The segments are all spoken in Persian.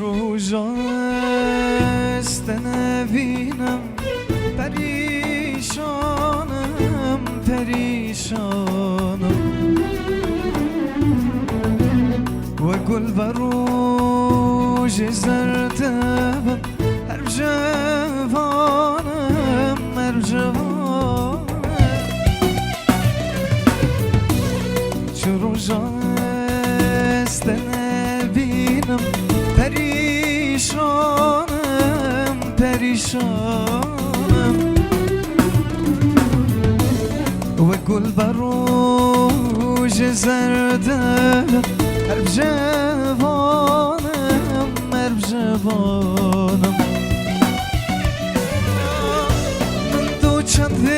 روزاست نبینم پریشانم پریشانم و گل و روژ زردم هر جوانم هر جوانم چو روزاست نبینم پریشانم پریشانم و گل و روژ زردم هر جوانم هر جوانم من دو چند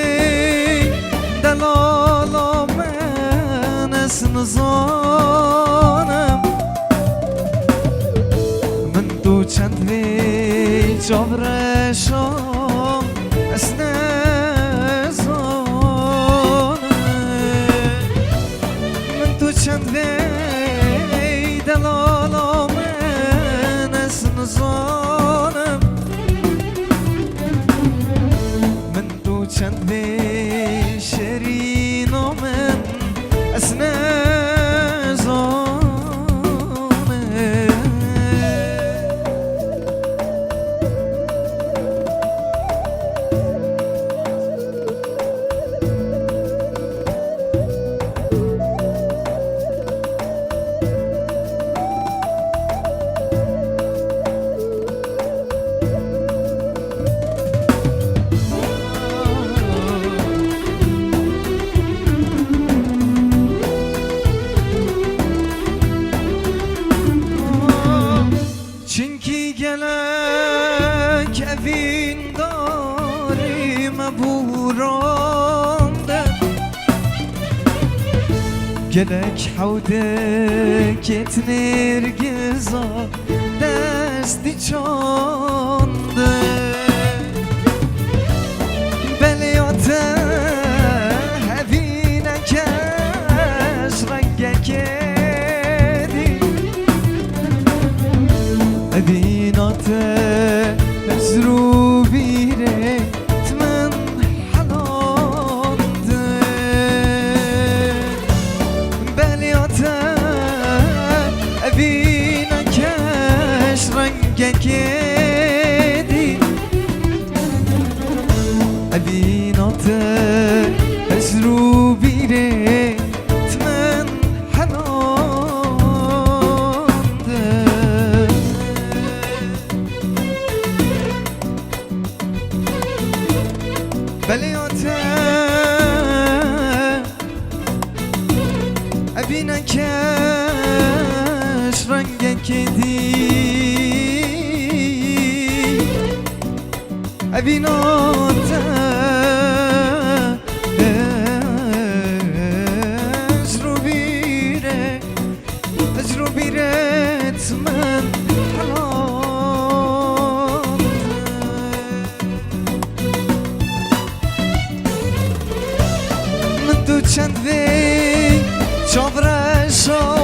دلالا من از نزانم من دو چند جابرشام از نزانم من دو چند دلالا من از نزانم من دو چند شیرین و من از نزانم چنکی گلک اوین داری مبورانده گلک حوده کت نرگزا دستی چانده بلیاته هوینکش رنگکه بینات از رو بیره من حلانده بلیات بینکش رنگکدی بینات از رو بیره من بلیاته ابینکش رنگکدی ابیناته از رو بیرت من چند وی چابرشا